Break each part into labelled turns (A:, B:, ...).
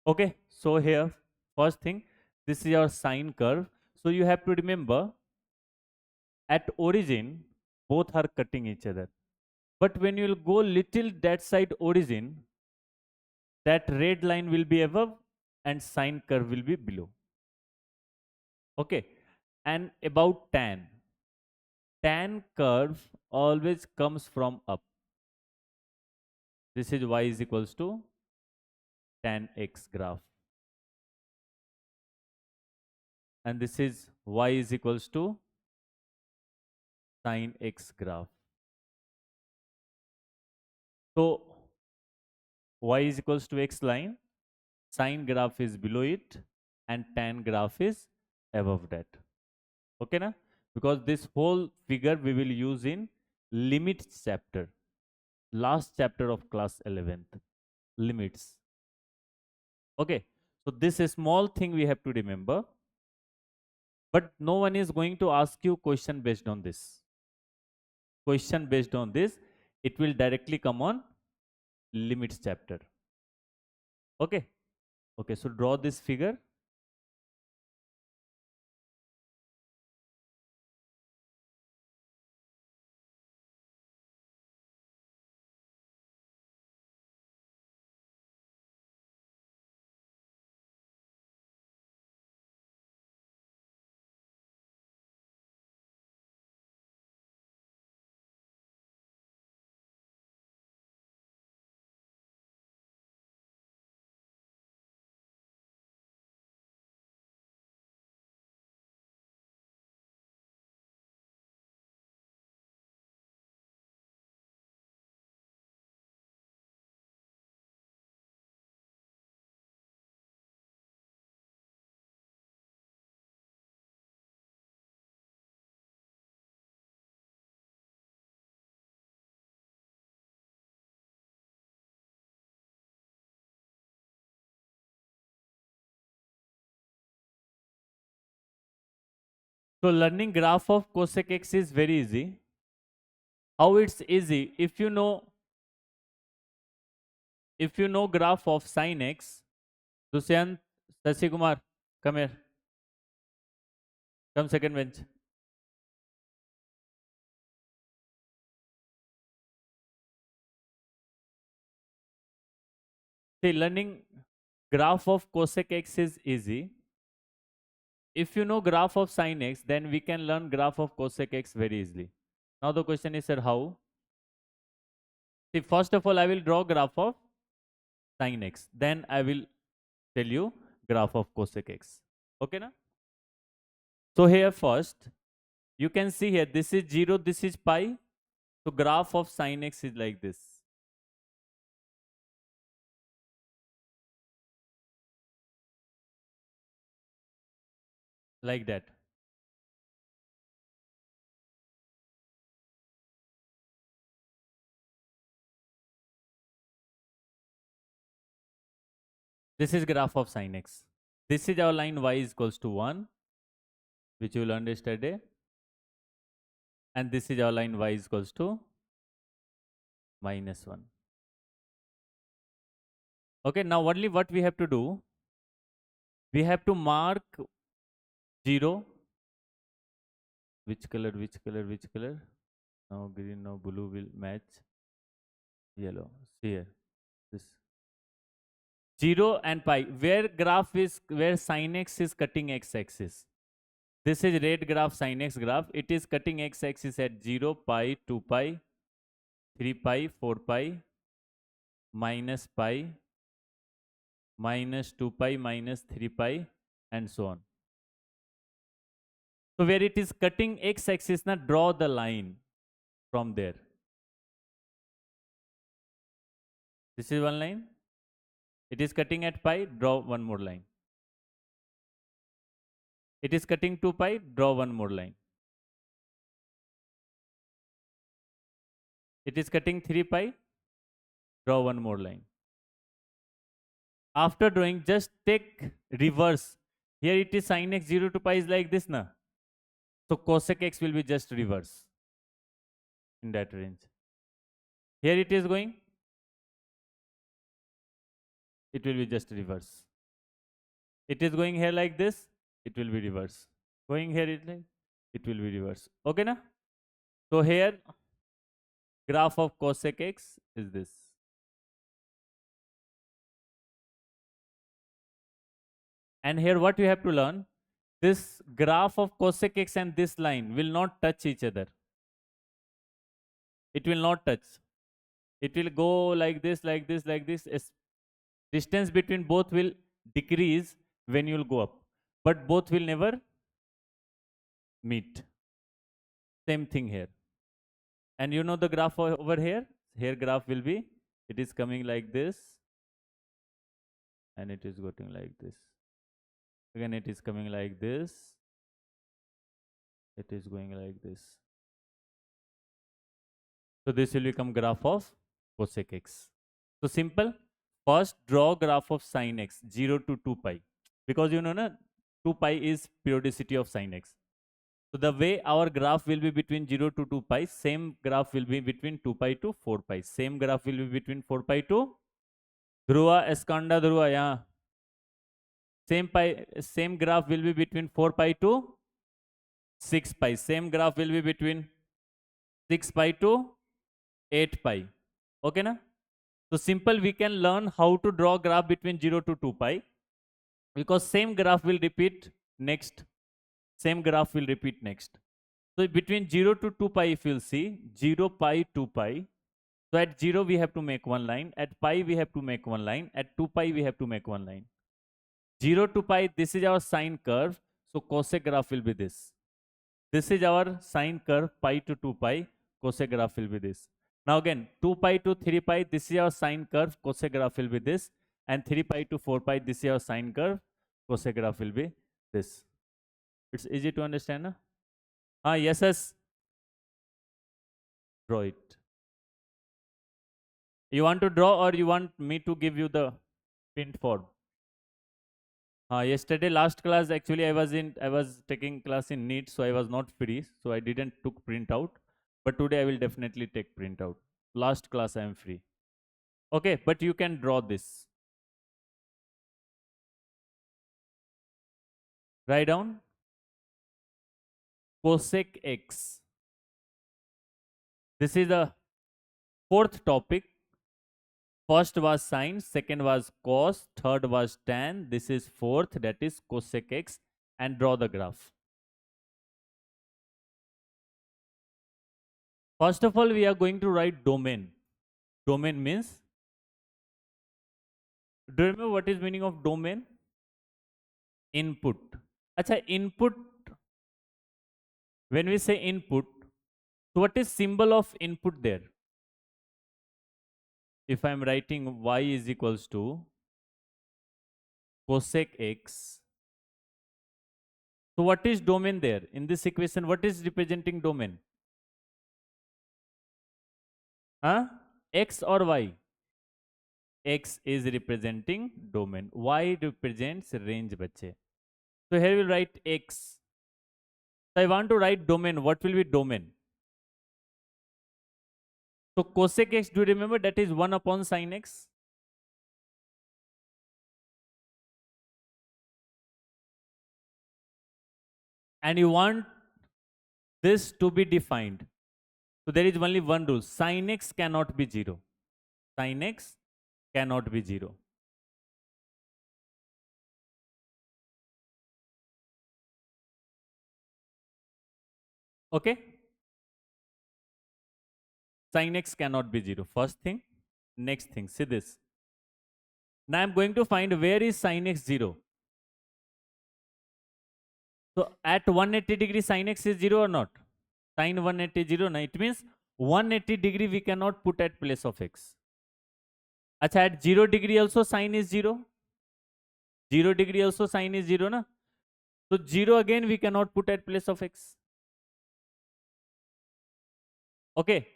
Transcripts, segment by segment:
A: Okay, so here, first thing, this is your sine curve. So you have to remember at origin, both are cutting each other. But when you will go little that side origin, that red line will be above and sine curve will be below. Okay, and about tan. Tan curve always comes from up. This is y is equals to tan x graph. And this is y is equals to sine x graph. So y is equals to x line, sine graph is below it, and tan graph is above that. Okay, na? Because this whole figure we will use in limits chapter, last chapter of class 11th, limits. Okay, so this is small thing we have to remember, but no one is going to ask you question based on this. Question based on this, it will directly come on limits chapter. Okay, okay, so draw this figure. So learning graph of cosec x is very easy. How it's easy? If you know graph of sin x, Dushyant, Sasi Kumar, come here. Come second bench. See, learning graph of cosec x is easy. If you know graph of sin x, then we can learn graph of cosec x very easily. Now the question is, sir, how? See, first of all, I will draw graph of sin x. Then I will tell you graph of cosec x. Okay, na? So here first, you can see here, this is 0, this is pi. So graph of sin x is like this. Like that. This is graph of sin x. This is our line y is equals to 1, which you learned yesterday. And this is our line y is equals to -1. Okay, now only what we have to do, we have to mark 0. Which color, which color, which color? Now green, now blue will match yellow. See here, this 0 and pi. Where graph is, where sin x is cutting x-axis. This is red graph, sin x graph. It is cutting x-axis at 0, pi, 2 pi, 3 pi, 4 pi, minus pi, minus 2 pi, minus 3 pi, and so on. So where it is cutting x-axis, now draw the line from there. This is one line. It is cutting at pi, draw one more line. It is cutting 2 pi, draw one more line. It is cutting 3 pi, draw one more line. After drawing, just take reverse. Here it is sin x 0 to pi is like this, na? So cosec x will be just reverse in that range. Here it is going, it will be just reverse. It is going here like this, it will be reverse. Going here, it will be reverse. Okay, na? So here, graph of cosec x is this. And here what you have to learn, this graph of cosec x and this line will not touch each other. It will not touch. It will go like this, like this, like this. Distance between both will decrease when you will go up, but both will never meet. Same thing here. And you know the graph over here? Here graph will be, it is coming like this, and it is going like this. Again, it is coming like this. It is going like this. So this will become graph of cosec x. So simple. First, draw graph of sin x, 0 to 2 pi. Because you know, na, 2 pi is periodicity of sin x. So the way our graph will be between 0 to 2 pi, same graph will be between 2 pi to 4 pi. Same graph will be between 4 pi to Dhruva, Eskanda Dhruva, yeah. Same graph will be between 4 pi to 6 pi. Same graph will be between 6 pi to 8 pi. Okay, na? So simple, we can learn how to draw graph between 0 to 2 pi, because same graph will repeat next. Same graph will repeat next. So between 0 to 2 pi, if you'll see, 0 pi, 2 pi. So at 0 we have to make one line. At pi we have to make one line. At 2 pi we have to make one line. 0 to pi, this is our sine curve. So cosec graph will be this. This is our sine curve, pi to 2 pi. Cosec graph will be this. Now again, 2 pi to 3 pi, this is our sine curve. Cosec graph will be this. And 3 pi to 4 pi, this is our sine curve. Cosec graph will be this. It's easy to understand, na? Yes, yes. Draw it. You want to draw, or you want me to give you the print form? Yesterday, last class, actually I was taking class in NEET, so I was not free, so I didn't took print out. But today I will definitely take print out. Last class I am free. Okay, but you can draw this. Write down cosec x. This is the fourth topic. First was sine, second was cos, third was tan. This is fourth, that is cosec x, and draw the graph. First of all, we are going to write domain. Domain means, do you remember what is meaning of domain? Input. Acha, input, when we say input, so what is symbol of input there? If I am writing y is equals to cosec x, so what is domain there? In this equation, what is representing domain? X or y? X is representing domain. Y represents range, bache. So here we'll write x. So I want to write domain. What will be domain? So cosec x, do you remember that is 1 upon sin x? And you want this to be defined. So there is only one rule. Sin x cannot be 0. Sin x cannot be 0. Okay? Sin x cannot be 0. First thing. Next thing. See this. Now I am going to find where is sin x 0. So at 180 degree sin x is 0 or not? Sin 180 0. Now it means 180 degree we cannot put at place of x. Achha, at 0 degree also sin is 0. 0 degree also sin is 0, na? So 0 again we cannot put at place of x. Okay.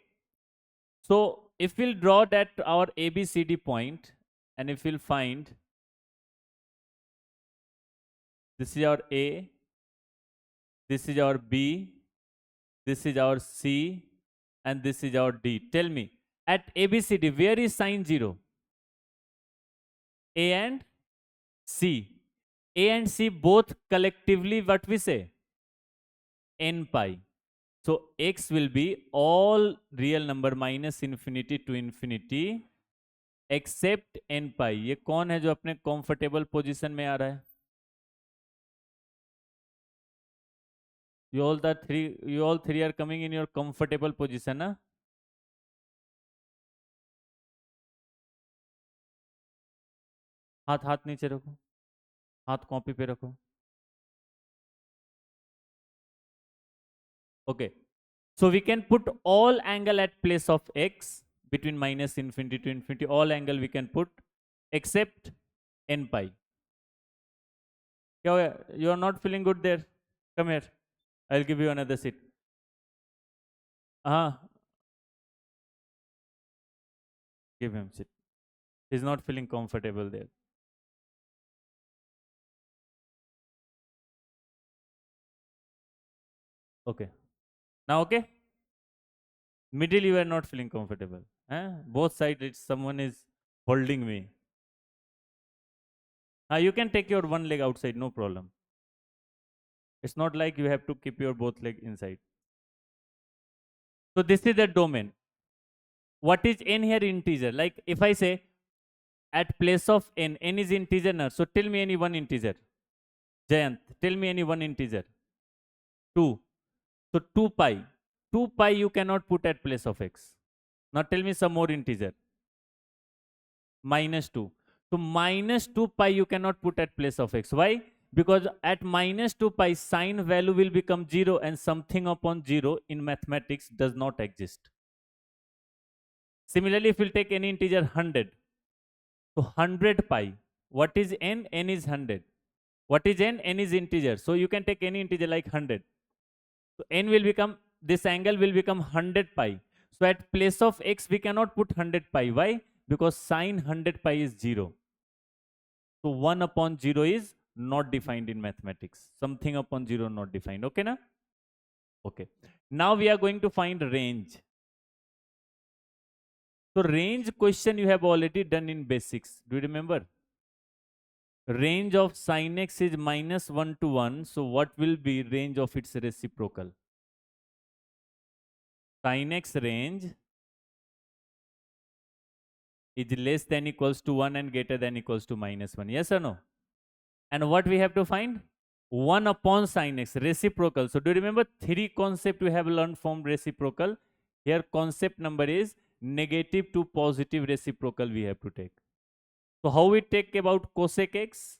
A: So if we'll draw that our ABCD point, and if we'll find this is our A, this is our B, this is our C, and this is our D. Tell me, at ABCD, where is sin 0? A and C. A and C both collectively what we say? N pi. So x will be all real number minus infinity to infinity except n pi. ये कौन है जो अपने comfortable position में आ रहा है? You all three are coming in your comfortable position, ना? हाथ हाथ नीचे रखो, हाथ कॉपी पे रखो. Okay. So we can put all angle at place of x between minus infinity to infinity. All angle we can put except n pi. क्या हुआ? You are not feeling good there. Come here. I'll give you another seat. हाँ, give him seat. He's not feeling comfortable there. Okay. Now okay. Middle you are not feeling comfortable. Both sides it's someone is holding me. You can take your one leg outside, no problem. It's not like you have to keep your both leg inside. So this is the domain. What is n here? Integer. Like if I say at place of n is integer now. So tell me any one integer. Jayant, tell me any one integer. 2. So 2 pi. 2 pi you cannot put at place of x. Now tell me some more integer. Minus 2. So minus 2 pi you cannot put at place of x. Why? Because at minus 2 pi sign value will become 0 and something upon 0 in mathematics does not exist. Similarly, if we'll take any integer 100. So 100 pi. What is n? N is 100. What is n? N is integer. So you can take any integer like 100. So n will become, this angle will become 100 pi. So at place of x we cannot put 100 pi. Why? Because sine 100 pi is 0. So 1 upon 0 is not defined in mathematics. Something upon 0 not defined. Okay, na? Okay. Now we are going to find range. So range question you have already done in basics. Do you remember? Range of sin x is minus 1 to 1. So what will be range of its reciprocal? Sin x range is less than equals to 1 and greater than equals to minus 1. Yes or no? And what we have to find? 1 upon sin x, reciprocal. So do you remember 3 concept we have learned from reciprocal? Here concept number is negative to positive reciprocal we have to take. So how we take about cosec x?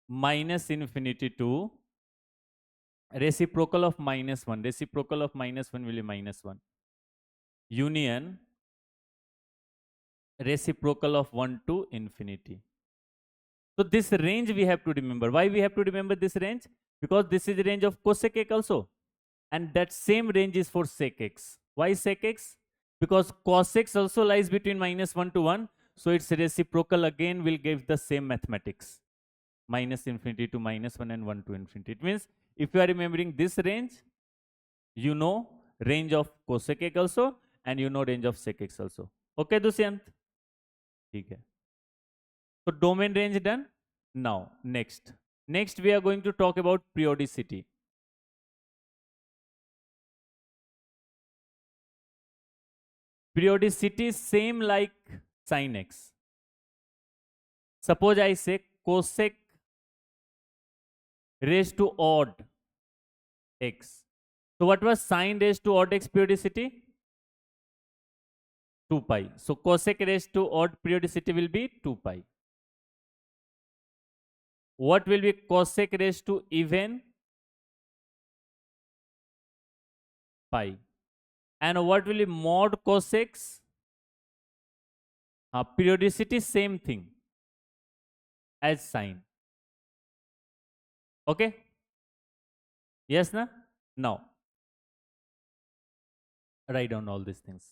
A: Minus infinity to reciprocal of minus 1. Reciprocal of minus 1 will be minus 1. Union reciprocal of 1 to infinity. So this range we have to remember. Why we have to remember this range? Because this is the range of cosec x also. And that same range is for sec x. Why sec x? Because cos x also lies between minus 1 to 1. So its reciprocal again will give the same mathematics. Minus infinity to minus 1 and 1 to infinity. It means if you are remembering this range, you know range of cosec x also and you know range of sec x also. Okay, Dushyant? Okay. So domain range done. Now, next. Next, we are going to talk about periodicity. Periodicity is same like sin x. Suppose I say cosec raised to odd x. So what was sin raised to odd x periodicity? 2 pi. So cosec raised to odd periodicity will be 2 pi. What will be cosec raised to even? Pi. And what will be mod cosec? Periodicity same thing as sine. Okay? Yes, na? Now, write down all these things.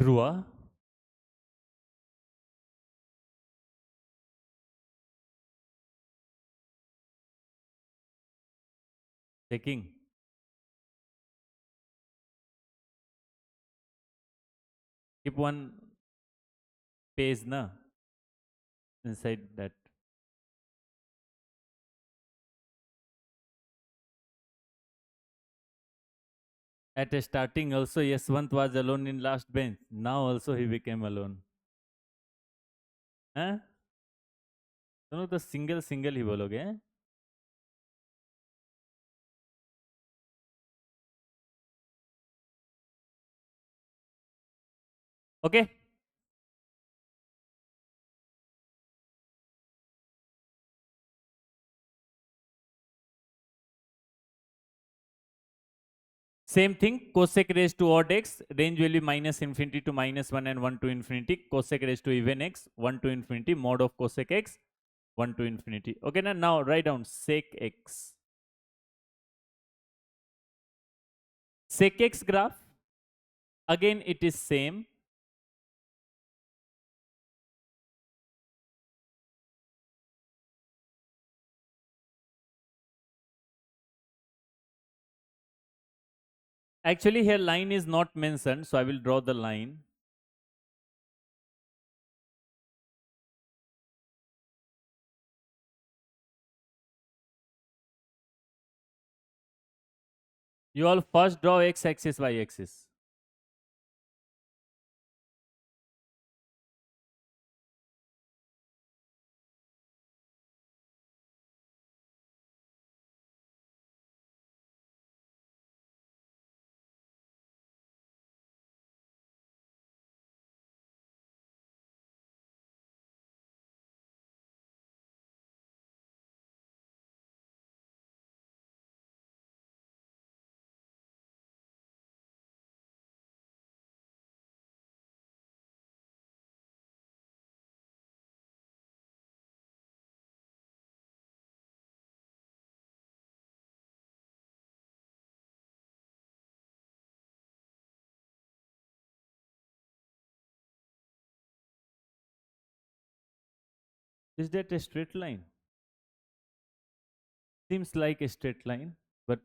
A: True. Checking. Keep one page na inside that. At a starting also, Yaswant was alone in last bench. Now also he became alone. Huh? दोनों तो single single ही बोलोगे हैं? Okay. Same thing, cosec raised to odd x, range will be minus infinity to minus 1 and 1 to infinity, cosec raised to even x, 1 to infinity, mod of cosec x, 1 to infinity. Okay, now write down sec x. Sec x graph, again it is same. Actually here line is not mentioned, so I will draw the line. You all first draw x axis, y axis. Is that a straight line? Seems like a straight line, but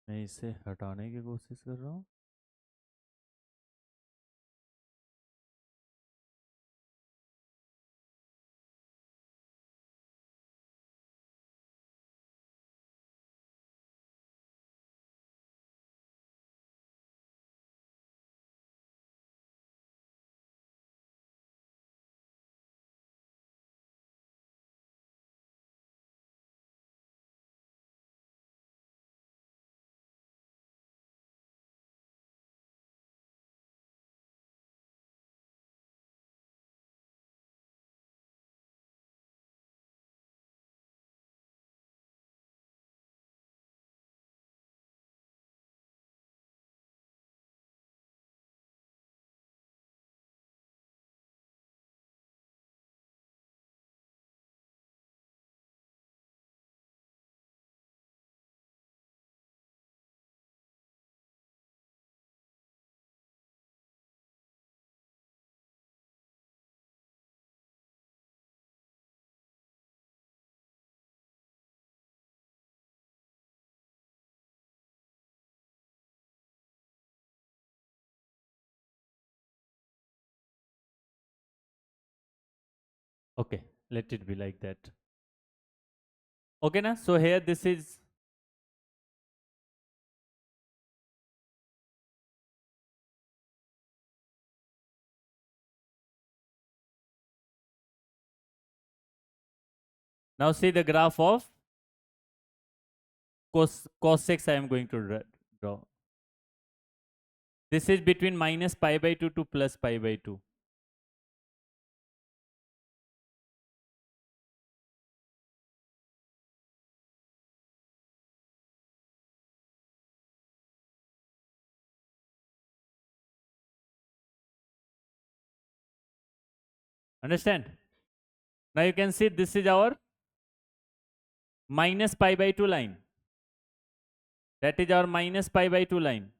A: मैं इसे हटाने की कोशिश कर रहा हूँ. Okay, let it be like that. Okay, na? So here this is. Now see the graph of cos 6 I am going to draw. This is between minus pi by 2 to plus pi by 2. Understand? Now you can see this is our minus pi by 2 line. That is our minus pi by 2 line.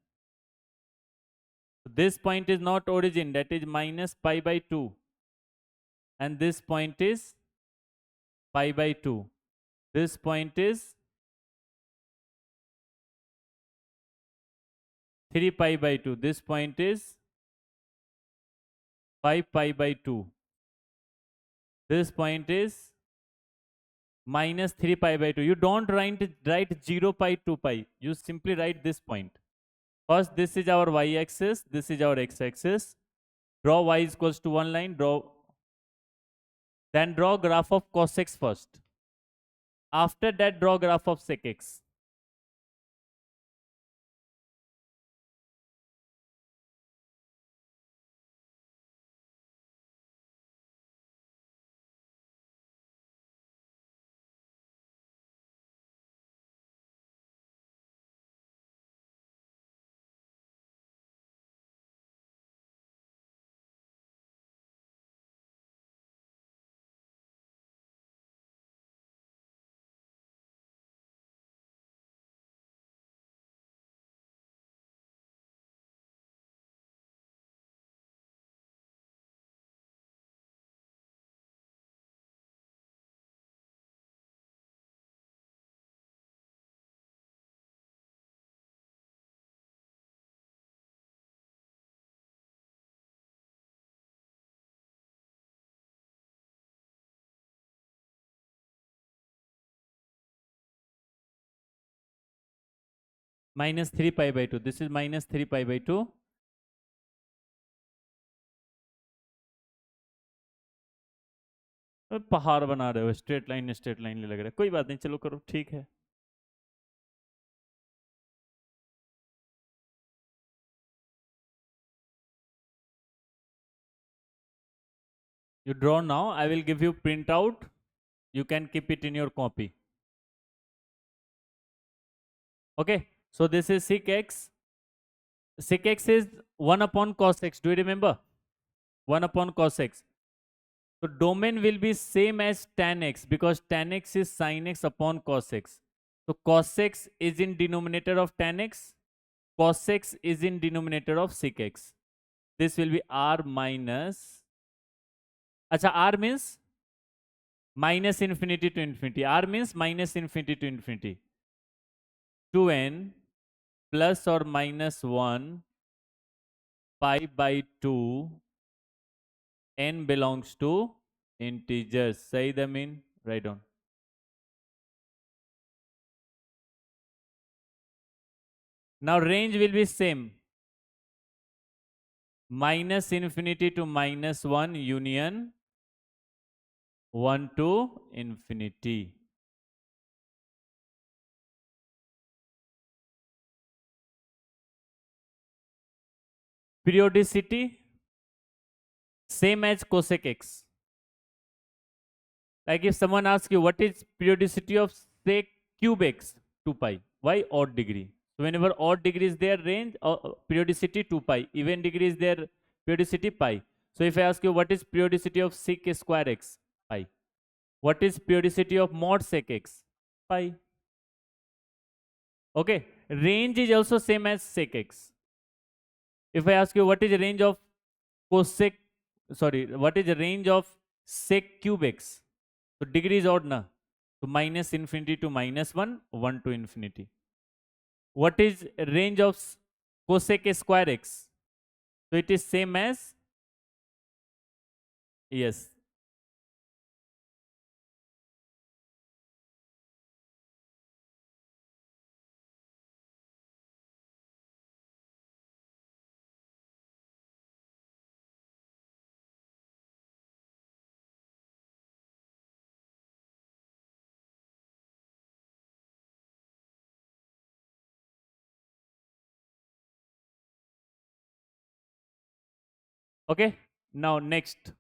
A: This point is not origin, that is minus pi by 2. And this point is pi by 2. This point is 3 pi by 2. This point is 5 pi by 2. This point is minus 3 pi by 2. You don't write 0 pi 2 pi. You simply write this point. First, this is our y-axis. This is our x-axis. Draw y is equals to one line. Then draw graph of cos x first. After that, draw graph of sec x. Minus 3 pi by 2. This is minus 3 pi by 2. पहाड़ बना रहे हो, straight line लग रहा है. कोई बात नहीं, चलो करो, ठीक है. You draw now. I will give you printout. You can keep it in your copy. Okay. So this is sec x. Sec x is 1 upon cos x. Do you remember? 1 upon cos x. So domain will be same as tan x because tan x is sin x upon cos x. So cos x is in denominator of tan x. Cos x is in denominator of sec x. This will be r minus. Acha, r means minus infinity to infinity. R means minus infinity to infinity. 2n plus or minus 1 pi by 2 n belongs to integers. Say them in, write down. Now range will be same. Minus infinity to minus 1 union 1 to infinity. Periodicity same as cosec x. Like if someone asks you what is periodicity of sec cube x, 2 pi. Why? Odd degree. So whenever odd degree is there, range periodicity 2 pi. Even degree is there, periodicity pi. So if I ask you what is periodicity of sec square x, pi. What is periodicity of mod sec x, pi. Okay. Range is also same as sec x. If I ask you what is the range of cosec, what is the range of sec cube x? So degree is odd na. So minus infinity to minus 1, 1 to infinity. What is range of cosec square x? So it is same as, yes. Okay. Now next.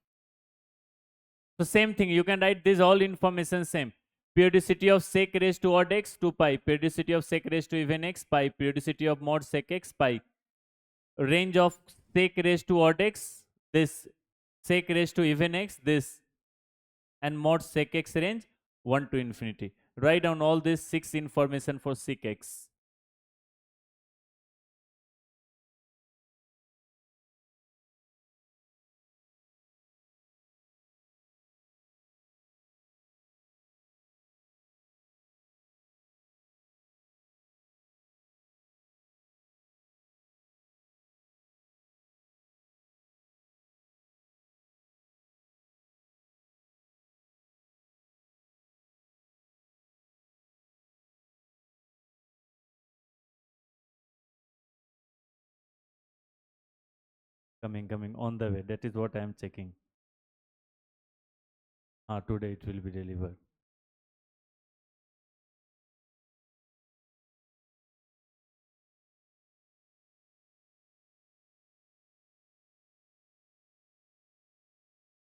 A: So same thing, you can write this all information same. Periodicity of sec raised to odd x, 2 pi. Periodicity of sec raised to even x, pi. Periodicity of mod sec x, pi. Range of sec raised to odd x, this. Sec raised to even x, this. and mod sec x range 1 to infinity. Write down all this 6 information for sec x. Coming on the way. That is what I am checking. Today it will be delivered.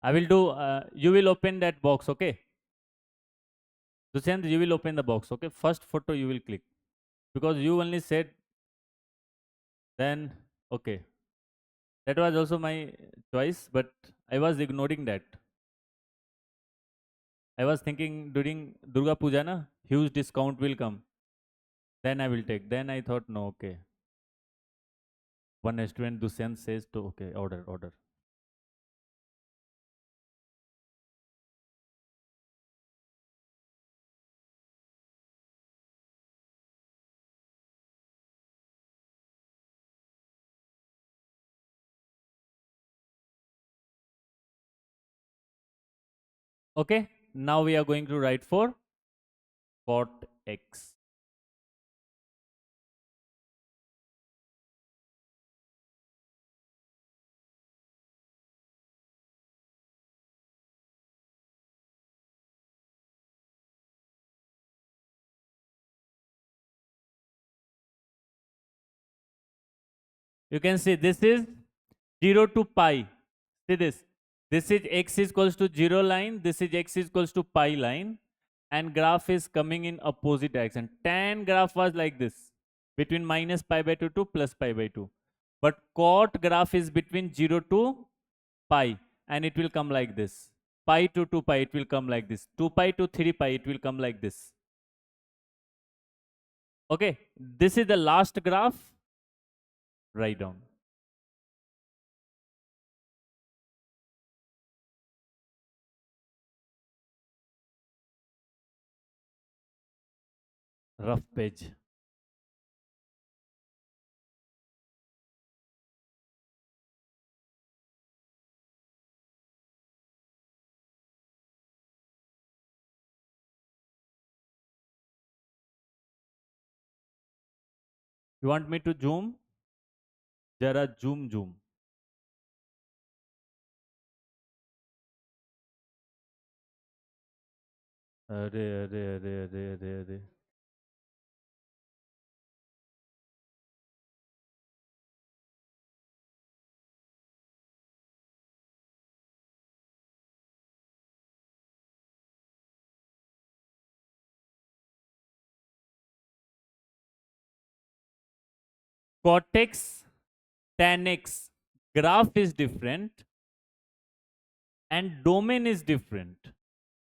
A: I will do, you will open that box, okay? Dushant, you will open the box, okay? First photo you will click. Because you only said, then, okay. That was also my choice, but I was ignoring that. I was thinking during Durga Puja, na, huge discount will come. Then I will take. Then I thought, no, okay. One student Dushant says to, okay, order. Okay, now we are going to write for cot x. You can see this is 0 to pi. See this. This is x is equals to 0 line. This is x is equals to pi line. And graph is coming in opposite direction. Tan graph was like this. Between minus pi by 2 to plus pi by 2. But cot graph is between 0 to pi. And it will come like this. Pi to 2 pi, it will come like this. 2 pi to 3 pi, it will come like this. Okay. This is the last graph. Write down. Rough page. You want me to zoom? Jara zoom. अरे. Cortex, tan x. Graph is different and domain is different.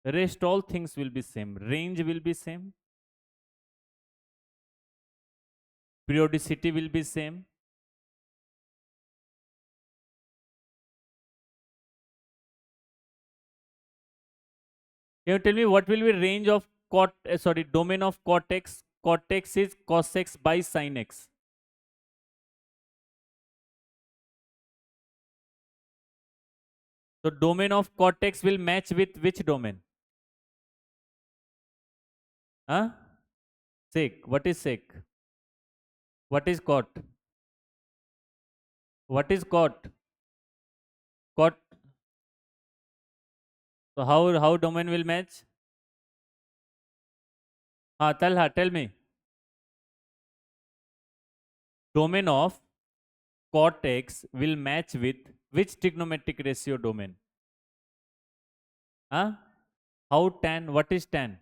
A: Rest all things will be same. Range will be same. Periodicity will be same. Can you tell me what will be range of domain of cortex? Cortex is cos x by sin x. So domain of cortex will match with which domain? Huh? Sec. What is sec? What is cot? What is cot? Cot. So how domain will match? Tell me. Domain of cortex will match with which trigonometric ratio domain? Huh? How tan? What is tan?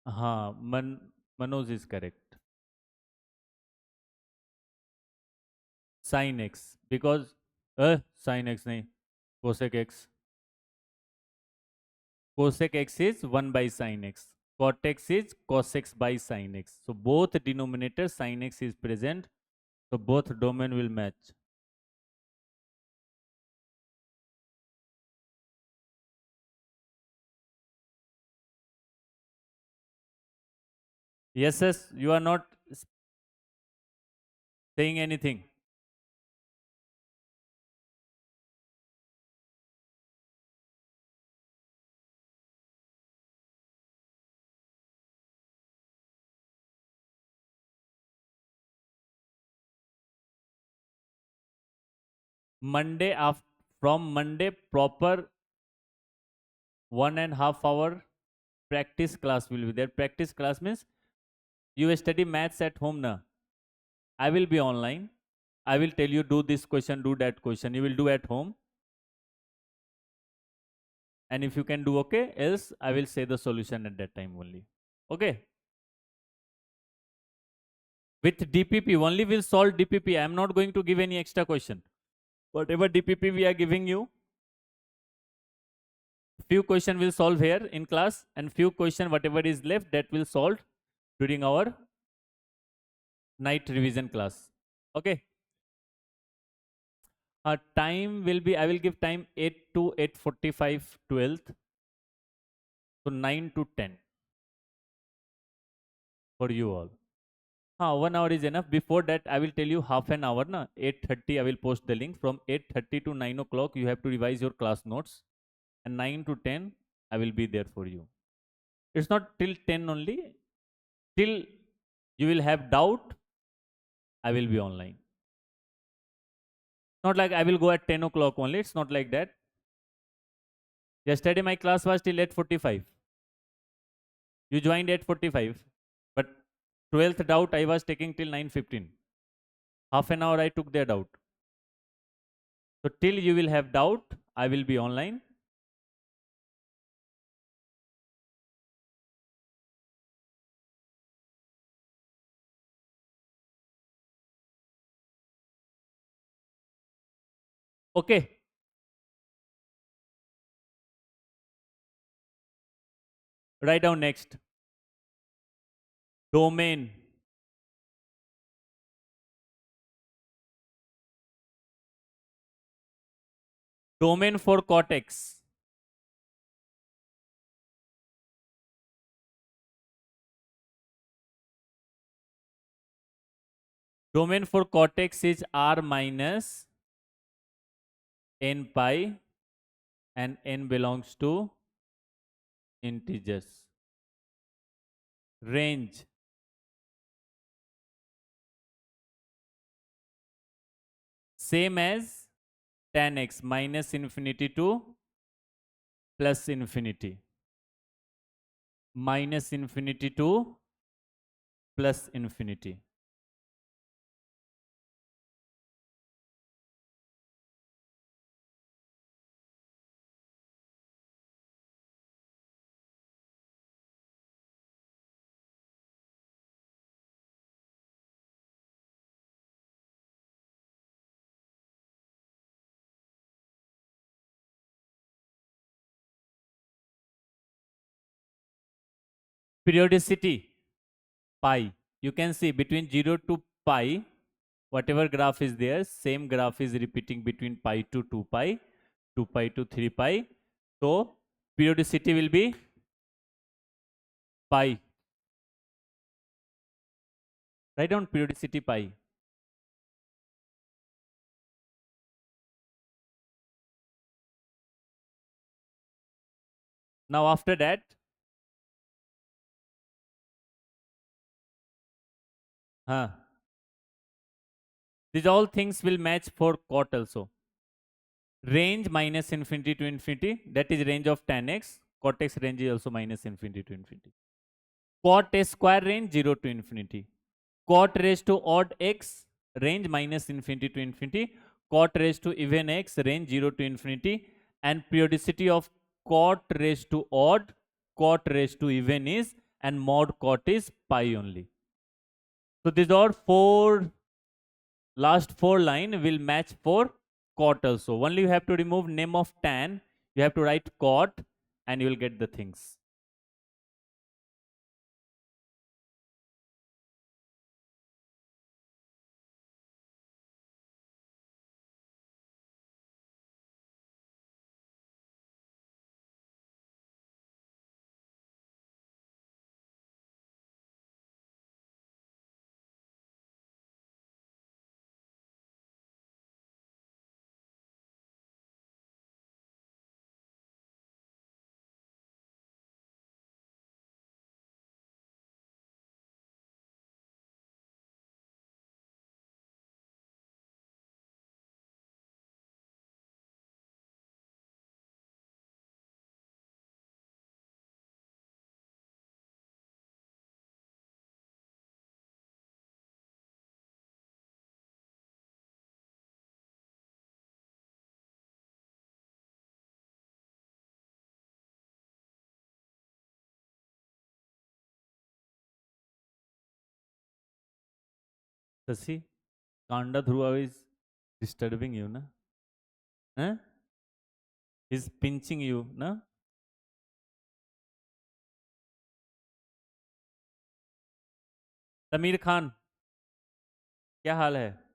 A: Manoj is correct. Sin x because sin x nahi cosec x. Cosec x is 1 by sin x. Cot x is cos x by sin x. So both denominator sin x is present. So both domain will match. Yes, you are not saying anything. Monday from Monday proper 1.5 hour practice class will be there. Practice class means you study maths at home now. I will be online. I will tell you do this question, do that question. You will do at home. And if you can do okay, else I will say the solution at that time only. Okay. With DPP only will solve DPP. I am not going to give any extra question. Whatever DPP we are giving you, few question will solve here in class and few question whatever is left that will solve during our night revision class. Okay. Time will be, I will give time 8 to 8:45 12th. So 9 to 10 for you all. 1 hour is enough. Before that, I will tell you half an hour. 8:30 I will post the link. From 8:30 to 9 o'clock, you have to revise your class notes. And 9 to 10, I will be there for you. It's not till 10 only. Till you will have doubt, I will be online. Not like I will go at 10 o'clock only. It's not like that. Yesterday, my class was till 8:45. You joined 8:45. But 12th doubt, I was taking till 9:15. Half an hour I took their doubt. So till you will have doubt, I will be online. Okay. Write down next. Domain. Domain for cortex. Domain for cortex is R minus n pi and n belongs to integers. Range. Same as tan x minus infinity to plus infinity. Minus infinity to plus infinity. Periodicity, pi. You can see between 0 to pi, whatever graph is there, same graph is repeating between pi to 2 pi, 2 pi to 3 pi. So periodicity will be pi. Write down periodicity pi. Now after that, these all things will match for cot also. Range minus infinity to infinity, that is range of tan x. Cot x range is also minus infinity to infinity. Cot a square range 0 to infinity. Cot raised to odd x range minus infinity to infinity. Cot raised to even x range 0 to infinity. And periodicity of cot raised to odd, cot raised to even is, and mod cot is pi only. So these are last four line will match for cot also. Only you have to remove name of tan. You have to write cot and you will get the things. So see, Kanda Dhruva is disturbing you, na? Huh? He's pinching you, na? Samir Khan, क्या हाल है?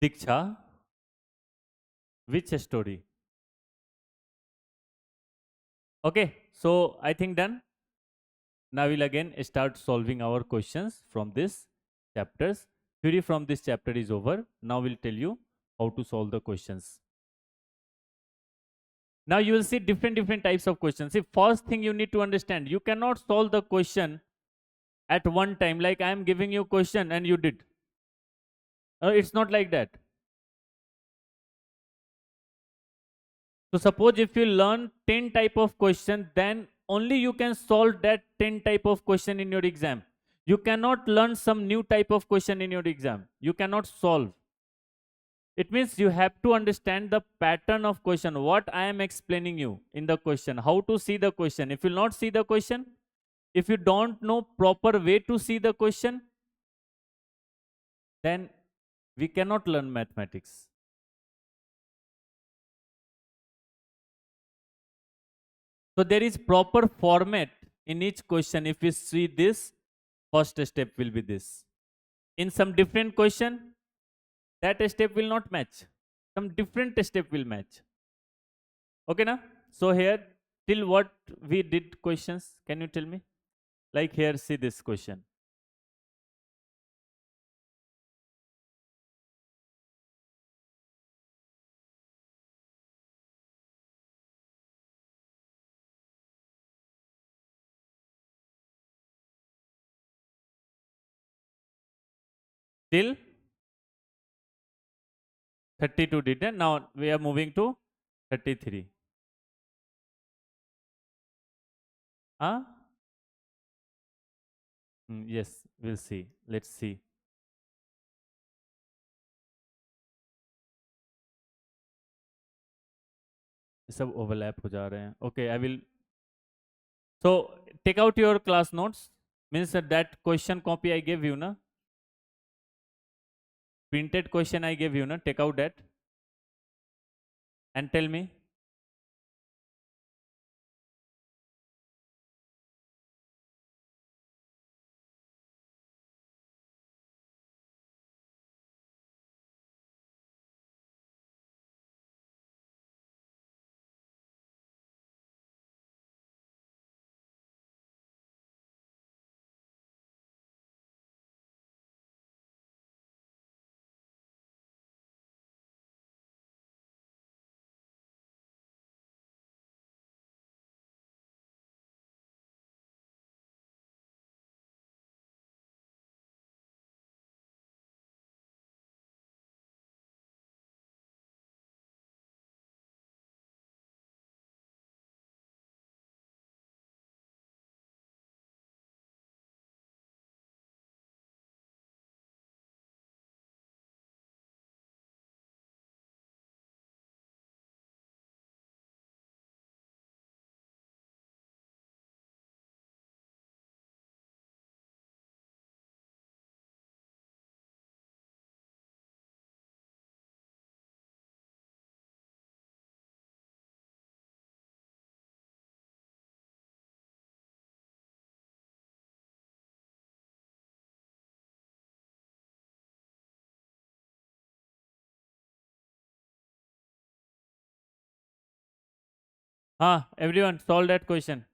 A: Diksha, which story? Okay, so I think done. Now we'll again start solving our questions from this chapters. Theory from this chapter is over. Now we'll tell you how to solve the questions. Now you will see different types of questions. See, first thing you need to understand, you cannot solve the question at one time. Like I am giving you a question and you did. It's not like that. So suppose if you learn 10 type of question, then only you can solve that 10 type of question in your exam. You cannot learn some new type of question in your exam. You cannot solve. It means you have to understand the pattern of question, what I am explaining you in the question, how to see the question. If you will not see the question, if you don't know proper way to see the question, then we cannot learn mathematics. So there is proper format in each question. If we see this, first step will be this. In some different question, that step will not match. Some different step will match. Okay, na? So here, till what we did questions, can you tell me? Like here, see this question. Till 32 did it. Now we are moving to 33. Huh? Yes, we'll see. Let's see. सब overlap हो जा रहे हैं. Okay, I will. So take out your class notes. Means that question copy I gave you, na? Printed question I gave you, na? Take out that and tell me. Everyone solve that question.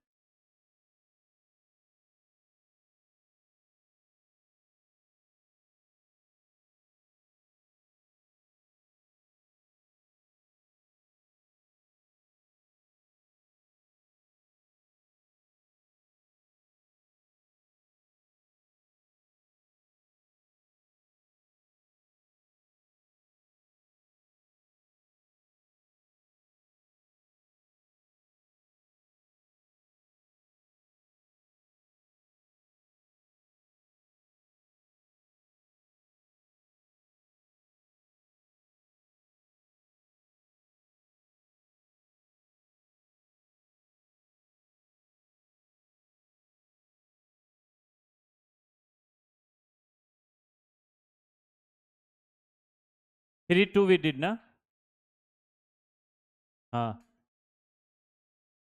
A: Three two we did na.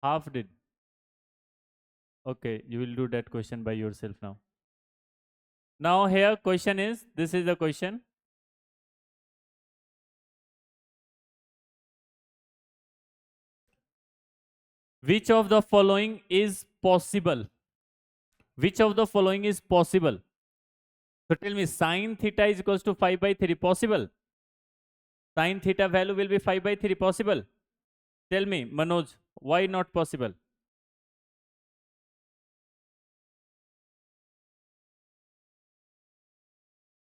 A: Half did. Okay, you will do that question by yourself now. Now here question is, this is the question. Which of the following is possible? Which of the following is possible? So tell me, sine theta is equals to 5 by 3, possible? Sine theta value will be 5 by 3, possible? Tell me, Manoj, why not possible?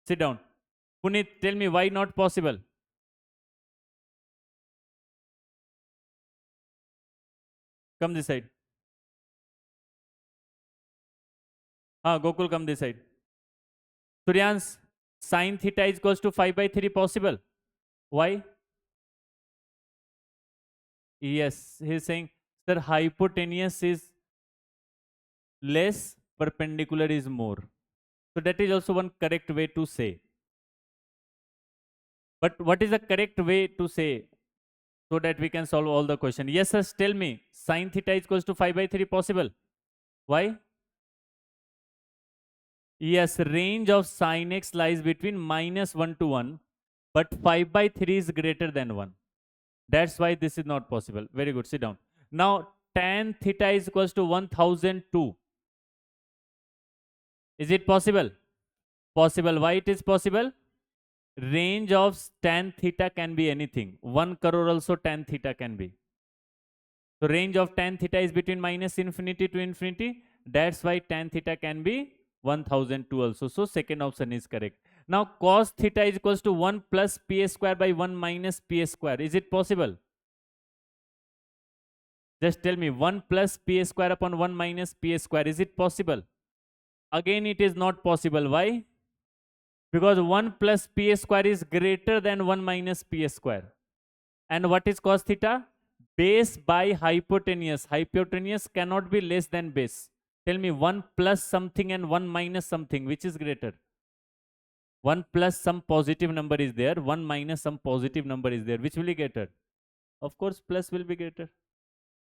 A: Sit down. Puneet, tell me why not possible? Come this side. Gokul, come this side. Suryansh, sine theta is equals to 5 by 3, possible? Why? Yes, he is saying, sir, hypotenuse is less, perpendicular is more. So that is also one correct way to say. But what is the correct way to say so that we can solve all the question? Yes, sir, tell me, sine theta is equals to 5 by 3, possible? Why? Yes, range of sin x lies between -1 to 1, but 5 by 3 is greater than 1. That's why this is not possible. Very good, sit down. Now, tan theta is equals to 1002. Is it possible? Possible. Why it is possible? Range of tan theta can be anything. 1 crore also tan theta can be. So range of tan theta is between minus infinity to infinity. That's why tan theta can be 1002 also. So second option is correct. Now cos theta is equals to 1 plus p square by 1 minus p square. Is it possible? Just tell me, 1 plus p square upon 1 minus p square. Is it possible? Again, it is not possible. Why? Because 1 plus p square is greater than 1 minus p square. And what is cos theta? Base by hypotenuse. Hypotenuse cannot be less than base. Tell me, 1 plus something and 1 minus something, which is greater? 1 plus some positive number is there, 1 minus some positive number is there. Which will be greater? Of course, plus will be greater.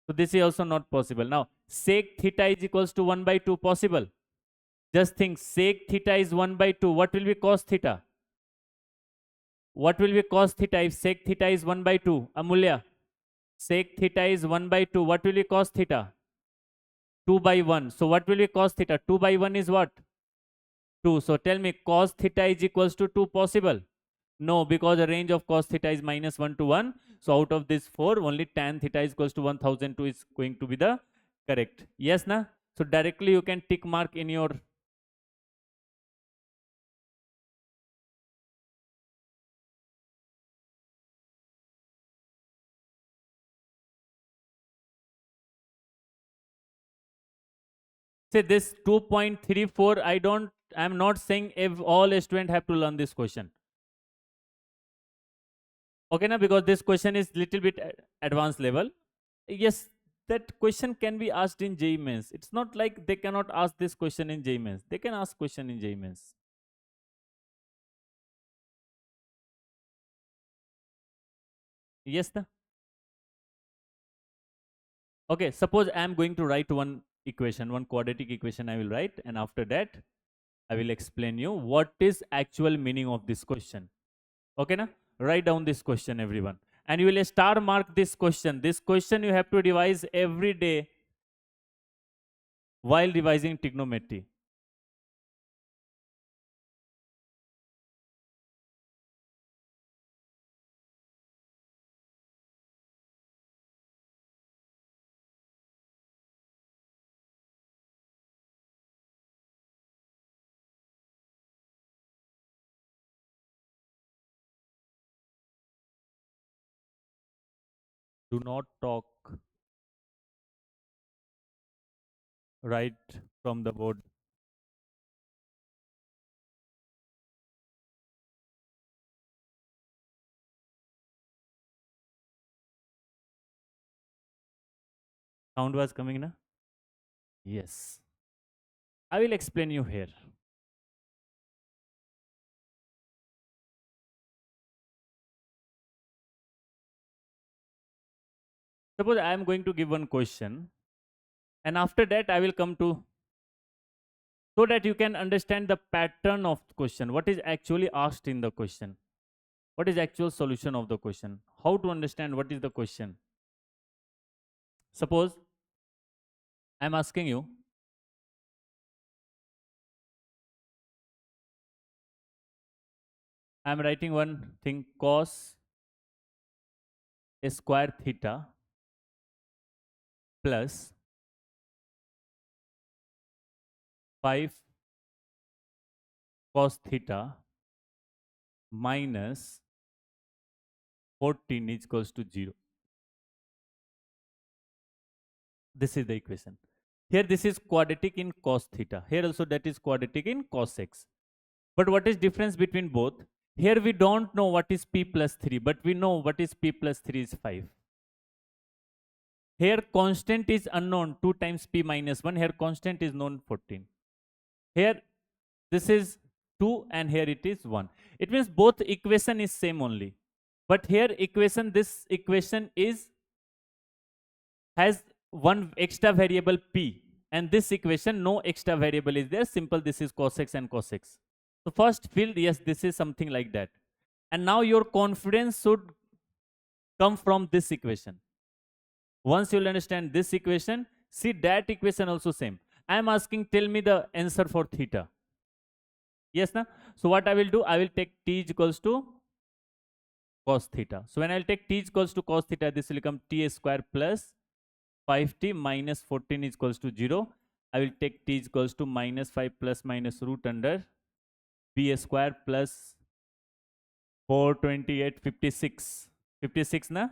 A: So this is also not possible. Now, sec theta is equals to 1 by 2, possible? Just think, sec theta is 1 by 2. What will be cos theta? What will be cos theta if sec theta is 1 by 2? Amulya, sec theta is 1 by 2. What will be cos theta? 2 by 1. So what will be cos theta? 2 by 1 is what? 2. So tell me, cos theta is equals to 2, possible? No, because the range of cos theta is -1 to 1. So out of this 4, only tan theta is equals to 1002 is going to be the correct. Yes, na? So directly you can tick mark in your. Say this 2.34, I'm not saying if all students have to learn this question. Okay, na? Because this question is little bit advanced level. Yes, that question can be asked in JEE Mains. It's not like they cannot ask this question in JEE Mains. They can ask question in JEE Mains. Yes, na? Okay, suppose I am going to write one equation, one quadratic equation I will write, and after that I will explain you what is actual meaning of this question. Okay, na? Write down this question, everyone. and you will star mark this question. This question you have to revise every day while revising trigonometry. Do not talk right from the board. Sound was coming, na? Yes. I will explain you here. Suppose I am going to give one question, and after that I will come to, so that you can understand the pattern of the question, what is actually asked in the question, what is actual solution of the question, how to understand what is the question. Suppose I am asking you, I am writing one thing, cos square theta plus 5 cos theta minus 14 is equals to 0. This is the equation. Here this is quadratic in cos theta. Here also that is quadratic in cos x. But what is difference between both? Here we don't know what is p plus 3, but we know what is p plus 3 is 5. Here constant is unknown, 2 times p minus 1. Here constant is known, 14. Here this is 2 and here it is 1. It means both equation is same only. But here equation, this equation has one extra variable p, and this equation no extra variable is there. Simple, this is cos x and cos x. So first feel, yes, this is something like that. And now your confidence should come from this equation. Once you will understand this equation, see that equation also same. I am asking, tell me the answer for theta. Yes, na? So what I will do, I will take t is equals to cos theta. So when I will take t is equals to cos theta, this will become t square plus 5t minus 14 is equals to 0. I will take t is equals to minus 5 plus minus root under b square plus 428, 56. 56 na?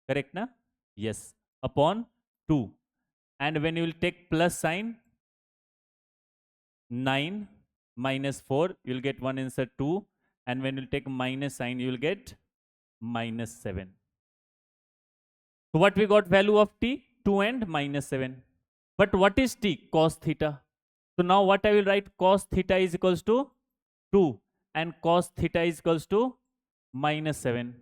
A: Correct na? Yes. Upon 2. And when you will take plus sign, 9 minus 4, you will get one answer 2. And when you will take minus sign, you will get minus 7. So what we got value of t? 2 and minus 7. But what is t? Cos theta. So now what I will write? Cos theta is equals to 2 and cos theta is equals to minus 7.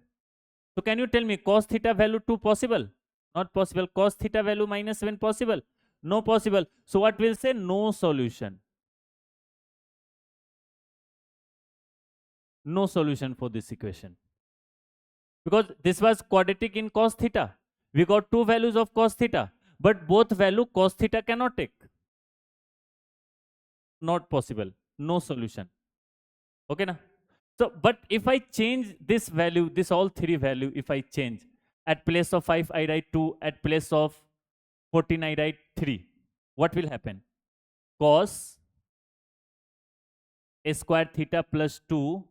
A: So can you tell me cos theta value 2 possible? Not possible. Cos theta value minus 7 possible? No possible. So what will say? No solution. No solution for this equation. Because this was quadratic in cos theta. We got two values of cos theta, but both value cos theta cannot take. Not possible. No solution. Okay na? So, but if I change this value, this all three value, if I change, at place of 5 I write 2, at place of 14 I write 3, what will happen? Cos square theta plus 2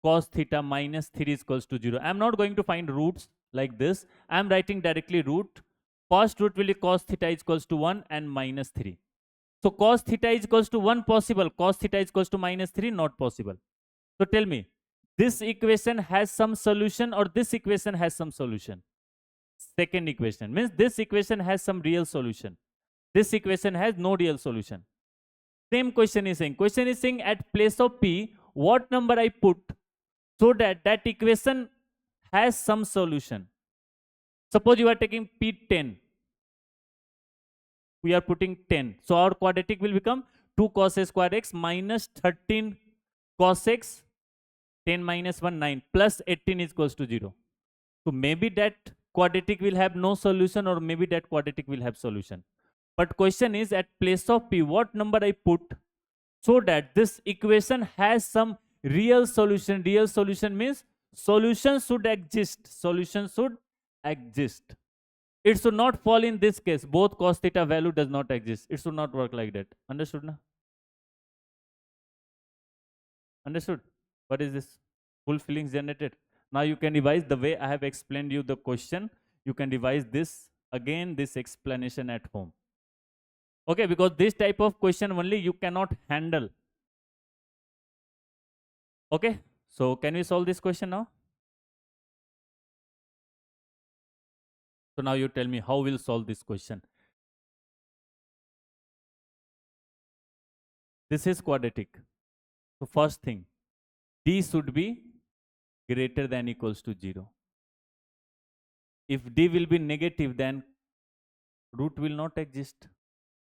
A: cos theta minus 3 is equals to 0. I am not going to find roots like this. I am writing directly root. First root will be cos theta is equals to 1 and minus 3. So cos theta is equals to 1 possible. Cos theta is equals to minus 3 not possible. So tell me, this equation has some solution or this equation has some solution? Second equation means this equation has some real solution. This equation has no real solution. Same question is saying. Question is saying at place of p, what number I put so that that equation has some solution. Suppose you are taking p10. We are putting 10. So our quadratic will become 2 cos square x minus 13 cos x 10 minus 1 9 plus 18 is equals to 0. So maybe that quadratic will have no solution, or maybe that quadratic will have solution. But question is, at place of p, what number I put so that this equation has some real solution. Real solution means solution should exist. Solution should exist. It should not fall in this case. Both cos theta value does not exist. It should not work like that. Understood? Na? Understood? What is this? Full feelings generated. Now you can revise the way I have explained you the question. You can revise this again, this explanation at home. Okay, because this type of question only you cannot handle. Okay, so can we solve this question now? So now you tell me how we'll solve this question. This is quadratic. So first thing, d should be greater than equals to 0. If d will be negative, then root will not exist.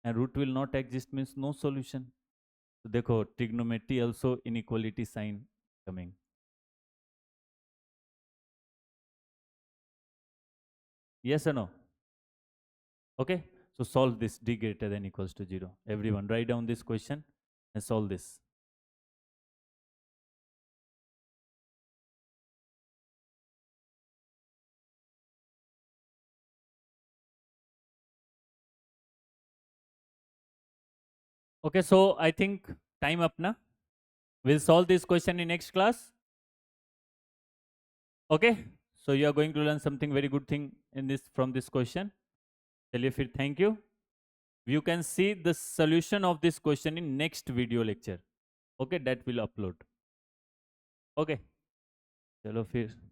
A: And root will not exist means no solution. So देखो, trigonometry also inequality sign coming. Yes or no? Okay. So solve this d greater than equals to 0. Everyone write down this question and solve this. Okay, so I think time up na. We'll solve this question in next class. Okay. So you are going to learn something very good thing in this from this question. चलिए फिर thank you. You can see the solution of this question in next video lecture. Okay, that will upload. Okay. चलो फिर